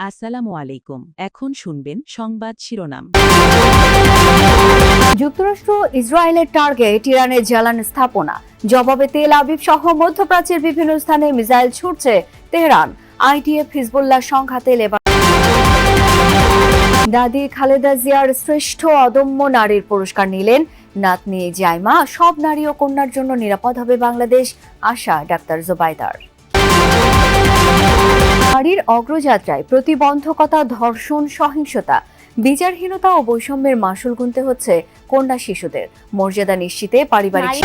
আসসালামু আলাইকুম। এখন শুনবেন সংবাদ শিরোনাম। যুক্তরাষ্ট্র ইসরায়েলের টার্গেট ইরানের জ্বালানি স্থাপনা, জবাবে তেল আবিব সহ মধ্যপ্রাচ্যের বিভিন্ন স্থানে মিসাইল ছুটছে তেহরান। আইডিএফ হিজবুল্লাহ সংঘাতে লেবানন। দাদি খালেদা জিয়ার শ্রেষ্ঠ অদম্য নারীর পুরস্কার নিলেন নাতনি জাইমা। সব নারী ও কন্যার জন্য নিরাপদ হবে বাংলাদেশ, আশা ডাক্তার জুবাইদার। নারীর অগ্রযাত্রায় প্রতিবন্ধকতা, ধর্ষণ, সহিংসতা, বিচারহীনতা ও বৈষম্যের মাসুল গুনতে হচ্ছে কন্যা শিশুদের। মর্যাদা নিশ্চিতে পারিবারিক।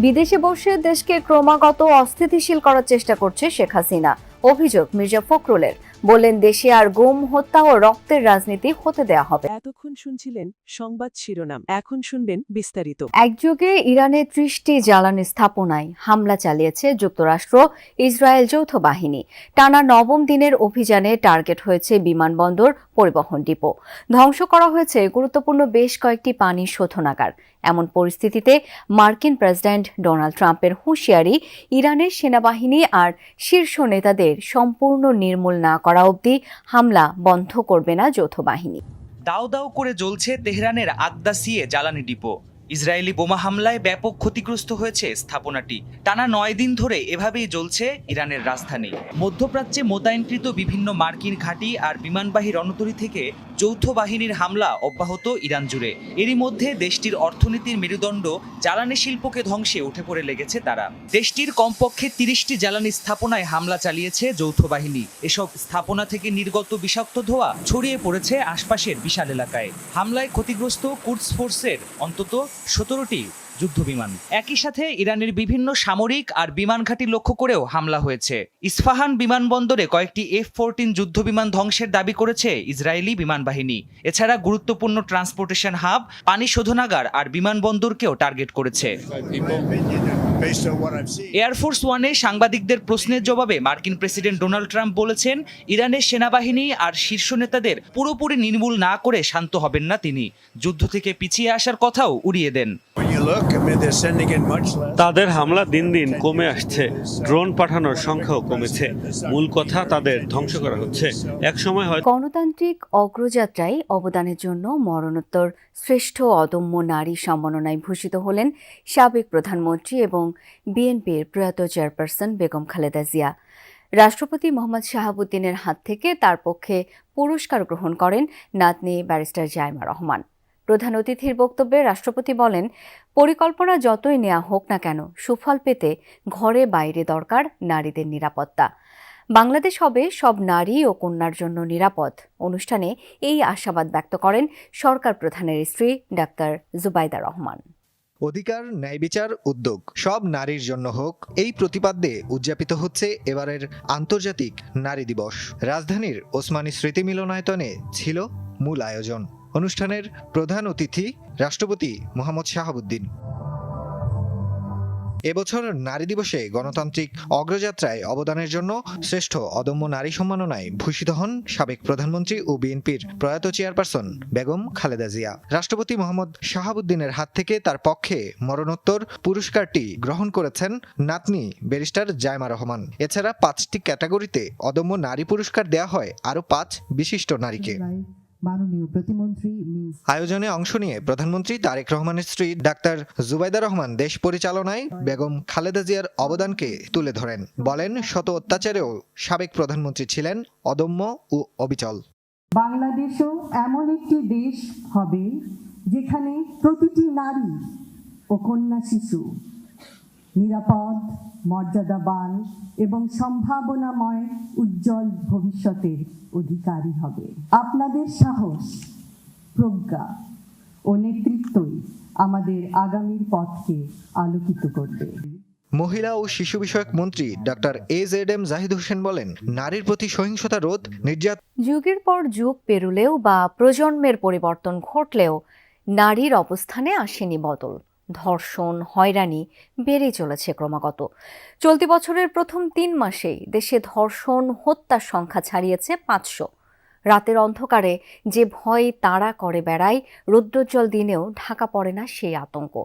বিদেশে বসে দেশকে ক্রমাগত অস্থিতিশীল করার চেষ্টা করছে শেখ হাসিনা। অভিযোগ মির্জা ফখরুলের, বললেন দেশে আর গুম, হত্যা ও রক্তের রাজনীতি হতে দেয়া হবে। এতক্ষণ শুনছিলেন সংবাদ শিরোনাম, এখন শুনবেন বিস্তারিত। একযোগে ইরানের ৩০টি জ্বালানি স্থাপনায় হামলা চালিয়েছে যুক্তরাষ্ট্র ইসরায়েল যৌথ বাহিনী। টানা নবম দিনের অভিযানে টার্গেট হয়েছে বিমানবন্দর, পরিবহন ডিপো। ধ্বংস করা হয়েছে গুরুত্বপূর্ণ বেশ কয়েকটি পানি শোধনাগার। এমন পরিস্থিতিতে মার্কিন প্রেসিডেন্ট ডোনাল্ড ট্রাম্পের হুঁশিয়ারি, ইরানের সেনাবাহিনী আর শীর্ষ নেতাদের সম্পূর্ণ নির্মূল না করা অবধি হামলা বন্ধ করবে না যৌথ বাহিনী। দাও দাও করে জ্বলছে তেহরানের আগদাসিয়ে জ্বালানি ডিপো। ইসরায়েলি বোমা হামলায় ব্যাপক ক্ষতিগ্রস্ত হয়েছে স্থাপনাটি। টানা ৯ দিন ধরে এভাবেই জ্বলছে ইরানের রাজধানী। মধ্যপ্রাচ্যে মোতায়েনকৃত বিভিন্ন মার্কিন ঘাঁটি আর বিমানবাহী রণতরী থেকে যৌথ বাহিনীর হামলা অব্যাহত ইরান জুড়ে। এরই মধ্যে দেশটির অর্থনীতির মেরুদণ্ড জ্বালানি শিল্পকে ধ্বংসে উঠে পড়ে লেগেছে তারা। দেশটির কমপক্ষে ৩০টি জ্বালানি স্থাপনায় হামলা চালিয়েছে যৌথ বাহিনী। এসব স্থাপনা থেকে নির্গত বিষাক্ত ধোঁয়া ছড়িয়ে পড়েছে আশপাশের বিশাল এলাকায়। হামলায় ক্ষতিগ্রস্ত কুদস ফোর্সের অন্তত ১৭টি যুদ্ধবিমান। একই সাথে ইরানের বিভিন্ন সামরিক আর বিমান ঘাঁটি লক্ষ্য করেও হামলা হয়েছে। ইস্পাহান বিমানবন্দরে কয়েকটি F-14 যুদ্ধবিমান ধ্বংসের দাবি করেছে ইসরায়েলি বিমান বাহিনী। এছাড়া গুরুত্বপূর্ণ ট্রান্সপোর্টেশন হাব, পানি শোধনাগার আর বিমানবন্দরকেও টার্গেট করেছে। এয়ারফোর্স ওয়ানে সাংবাদিকদের প্রশ্নের জবাবে মার্কিন প্রেসিডেন্ট ডোনাল্ড ট্রাম্প বলেছেন, ইরানের সেনাবাহিনী আর শীর্ষ নেতাদের পুরোপুরি নির্মূল না করে শান্ত হবেন না তিনি। যুদ্ধ থেকে পিছিয়ে আসার কথাও উড়িয়ে দেন। তাদের হামলা দিন দিন কমে আসছে, ড্রোন পাঠানোর সংখ্যাও কমেছে। মূল কথা, তাদের ধ্বংস করা হচ্ছে। একসময় হয় গণতান্ত্রিক অগ্রযাত্রায় অবদানের জন্য মরণোত্তর শ্রেষ্ঠ অদম্য নারী সম্মাননায় ভূষিত হলেন সাবেক প্রধানমন্ত্রী এবং বিএনপির প্রয়াত চেয়ারপারসন বেগম খালেদা জিয়া। রাষ্ট্রপতি মোহাম্মদ শাহাবুদ্দিনের হাত থেকে তার পক্ষে পুরস্কার গ্রহণ করেন নাতনি ব্যারিস্টার জাইমা রহমান। প্রধান অতিথির বক্তব্যে রাষ্ট্রপতি বলেন, পরিকল্পনা যতই নেওয়া হোক না কেন, সুফল পেতে ঘরে বাইরে দরকার নারীদের নিরাপত্তা। বাংলাদেশ হবে সব নারী ও কন্যার জন্য নিরাপদ। অনুষ্ঠানে এই আশাবাদ ব্যক্ত করেন সরকার প্রধানের স্ত্রী ডাক্তার জুবাইদা রহমান। অধিকার, ন্যায় বিচার, উদ্যোগ সব নারীর জন্য হোক, এই প্রতিপাদ্যে উদযাপিত হচ্ছে এবারের আন্তর্জাতিক নারী দিবস। রাজধানীর ওসমানী স্মৃতি মিলনায়তনে ছিল মূল আয়োজন। অনুষ্ঠানের প্রধান অতিথি রাষ্ট্রপতি মোহাম্মদ শাহাবুদ্দিন। এবছর নারী দিবসে গণতান্ত্রিক অগ্রযাত্রায় অবদানের জন্য শ্রেষ্ঠ অদম্য নারী সম্মাননায় ভূষিত হন সাবেক প্রধানমন্ত্রী ও বিএনপির প্রয়াত চেয়ারপারসন বেগম খালেদা জিয়া। রাষ্ট্রপতি মোহাম্মদ শাহাবুদ্দিনের হাত থেকে তার পক্ষে মরণোত্তর পুরস্কারটি গ্রহণ করেছেন নাতনি ব্যারিস্টার জাইমা রহমান। এছাড়া 5টি ক্যাটাগরিতে অদম্য নারী পুরস্কার দেয়া হয় আরও 5 বিশিষ্ট নারীকে। আয়োজনে অংশ নিয়ে প্রধানমন্ত্রী তারেক রহমানের স্ত্রী ডাক্তার জুবাইদা রহমান দেশ পরিচালনায় বেগম খালেদা জিয়ার অবদানকে তুলে ধরেন। বলেন, শত অত্যাচারেও সাবেক প্রধানমন্ত্রী ছিলেন অদম্য ও অবিচল। বাংলাদেশও এমন একটি দেশ হবে যেখানে প্রতিটি নারী ও কন্যা শিশু নিরাপদ, মর্যাদাবান এবং সম্ভাবনাময় উজ্জ্বল ভবিষ্যতের অধিকারী হবে। আপনাদের সাহস, প্রজ্ঞা ও নেতৃত্বই আমাদের আগামীর পথকে আলোকিত করবে। মহিলা ও শিশু বিষয়ক মন্ত্রী ডাক্তার AZM জাহিদ হোসেন বলেন, নারীর প্রতি সহিংসতা রোধ, নির্যাতন। যুগের পর যুগ পেরুলেও বা প্রজন্মের পরিবর্তন ঘটলেও নারীর অবস্থানে আসেনি বদল। ধর্ষণ, হয়রানি বেড়েই চলেছে ক্রমাগত। চলতি বছরের প্রথম 3 মাসেই দেশে ধর্ষণ, হত্যার সংখ্যা ছাড়িয়েছে 500। রাতের অন্ধকারে যে ভয় তাড়া করে বেড়ায়, রৌদ্রোজ্জ্বল দিনেও ঢাকা পড়ে না সেই আতঙ্ক।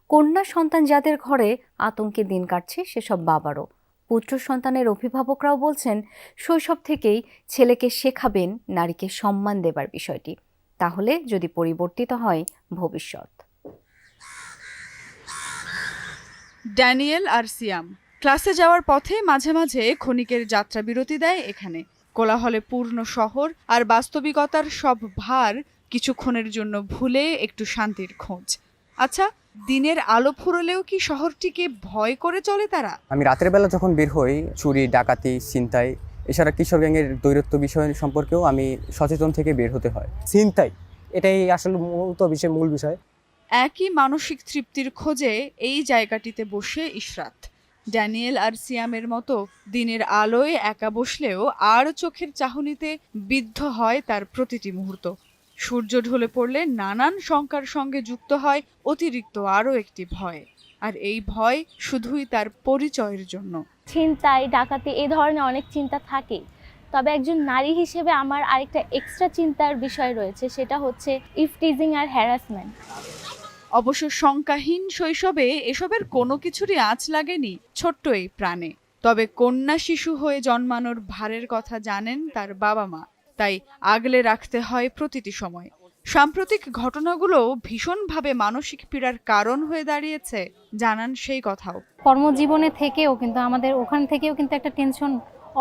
কন্যা সন্তান যাদের ঘরে, আতঙ্কে দিন কাটছে সেসব বাবারও। পুত্র সন্তানের অভিভাবকরাও বলছেন শৈশব থেকেই ছেলেকে শেখাবেন নারীকে সম্মান দেবার বিষয়টি। তাহলে যদি পরিবর্তিত হয় ভবিষ্যৎ। ড্যানিয়েল আর সিয়াম ক্লাসে যাওয়ার পথে মাঝে মাঝে ক্ষণিকের যাত্রা বিরতি দেয় এখানে। কোলাহলে পূর্ণ শহর আর বাস্তবিকতার সব ভার কিছুক্ষণের জন্য ভুলে একটু শান্তির খোঁজ। আচ্ছা, দিনের আলো ফুরলেও কি শহরটিকে ভয় করে চলে তারা? আমি রাতের বেলা যখন বের হই, চুরি, ডাকাতি, ছিনতাই, এছাড়া কিশোর গ্যাংয়ের দৈরত্ব বিষয় সম্পর্কেও আমি সচেতন থেকে বের হতে হয়। ছিনতাই, এটাই আসলে মূল বিষয়। একই মানসিক তৃপ্তির খোঁজে এই জায়গাটিতে বসে ইশরাত। ড্যানিয়েল আর সিয়ামের মতো দিনের আলোয় একা বসলেও আর চোখের চাহনিতে বিদ্ধ হয় তার প্রতিটি মুহূর্ত। সূর্য ঢলে পড়লে নানান শঙ্কার সঙ্গে যুক্ত হয় অতিরিক্ত আরও একটি ভয়, আর এই ভয় শুধুই তার পরিচয়ের জন্য। ছিনতাই, ডাকাতি এই ধরনের অনেক চিন্তা থাকে, তবে একজন নারী হিসেবে আমার আরেকটা এক্সট্রা চিন্তার বিষয় রয়েছে, সেটা হচ্ছে ইফটিজিং আর হ্যারাসমেন্ট। অবশ্য শঙ্কাহীন শৈশবে এসবের কোনো কিছুরই আঁচ লাগেনি ছোট্ট এই প্রাণে। তবে কন্যা শিশু হয়ে জন্মানোর ভারের কথা জানেন তার বাবা মা, তাই আগলে রাখতে হয় প্রতিটি সময়। সাম্প্রতিক ঘটনাগুলো ভীষণভাবে মানসিক পীড়ার কারণ হয়ে দাঁড়িয়েছে, জানান সেই কথাও। কর্মজীবনে থেকেও কিন্তু আমাদের ওখান থেকেও কিন্তু একটা টেনশন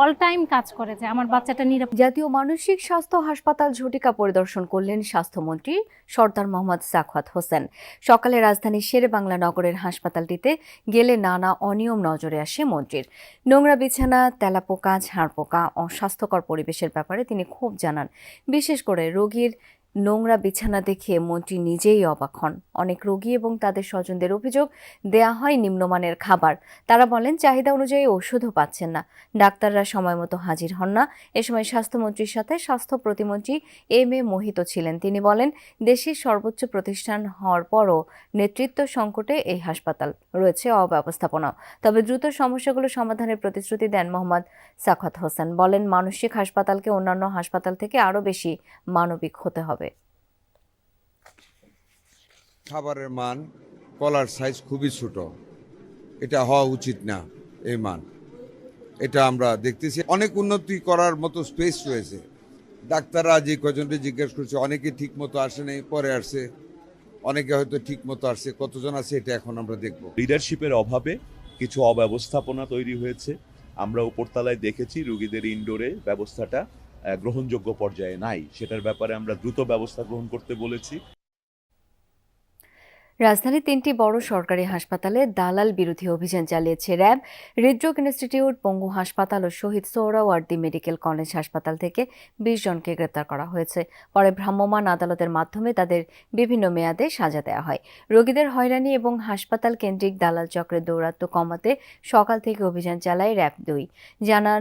অল টাইম কাজ করে যে আমার বাচ্চাটা নিরাপদ। জাতীয় মানসিক স্বাস্থ্য হাসপাতাল ঝটিকা পরিদর্শন করলেন স্বাস্থ্যমন্ত্রী সরদার মোহাম্মদ সাখাওয়াত হোসেন। সকালে রাজধানীর শেরেবাংলা নগরের হাসপাতালটিতে গেলে নানা অনিয়ম নজরে আসে মন্ত্রীর। নোংরা বিছানা, তেলাপোকা, ঝাড়পোকা, অস্বাস্থ্যকর পরিবেশের ব্যাপারে তিনি খুব জানান। বিশেষ করে রোগীর নোংরা বিছানা দেখে মন্ত্রী নিজেই অবাক হন। অনেক রোগী এবং তাদের স্বজনদের অভিযোগ, দেয়া হয় নিম্নমানের খাবার। তারা বলেন চাহিদা অনুযায়ী ওষুধও পাচ্ছেন না, ডাক্তাররা সময় মতো হাজির হন না। এ সময় স্বাস্থ্যমন্ত্রীর সাথে স্বাস্থ্য প্রতিমন্ত্রী এম এ মোহিত ছিলেন। তিনি বলেন দেশের সর্বোচ্চ প্রতিষ্ঠান হওয়ার পরও নেতৃত্ব সংকটে এই হাসপাতাল, রয়েছে অব্যবস্থাপনা। তবে দ্রুত সমস্যাগুলো সমাধানের প্রতিশ্রুতি দেন মোহাম্মদ সাখাওয়াত হোসেন। বলেন মানসিক হাসপাতালকে অন্যান্য হাসপাতাল থেকে আরও বেশি মানবিক হতে হবে। খাবারের মান, কলার সাইজ খুবই ছোট, এটা হওয়া উচিত না। এই মান, এটা আমরা দেখতেছি অনেক উন্নতি করার মতো স্পেস রয়েছে। ডাক্তাররা যে কজনকে জিজ্ঞেস করছে, অনেকে ঠিক মতো আসে নাই, পরে আসছে, অনেকে হয়তো ঠিক মতো আসছে, কতজন আছে এটা এখন আমরা দেখব। লিডারশিপের অভাবে কিছু অব্যবস্থাপনা তৈরি হয়েছে। আমরা উপরতলায় দেখেছি রোগীদের ইনডোরে ব্যবস্থাটা গ্রহণযোগ্য পর্যায়ে নাই, সেটার ব্যাপারে আমরা দ্রুত ব্যবস্থা গ্রহণ করতে বলেছি। রাজধানীর 3টি বড় সরকারি হাসপাতালে দালাল বিরোধী অভিযান চালিয়েছে র্যাব। হৃদরোগ ইনস্টিটিউট, পঙ্গু হাসপাতাল ও শহীদ সোহরাওয়ার্দী মেডিকেল কলেজ হাসপাতাল থেকে 20 জনকে গ্রেপ্তার করা হয়েছে। পরে ভ্রাম্যমাণ আদালতের মাধ্যমে তাদের বিভিন্ন মেয়াদে সাজা দেওয়া হয়। রোগীদের হয়রানি এবং হাসপাতাল কেন্দ্রিক দালাল চক্রের দৌরাত্ম্য কমাতে সকাল থেকে অভিযান চালায় র্যাব 2। জানান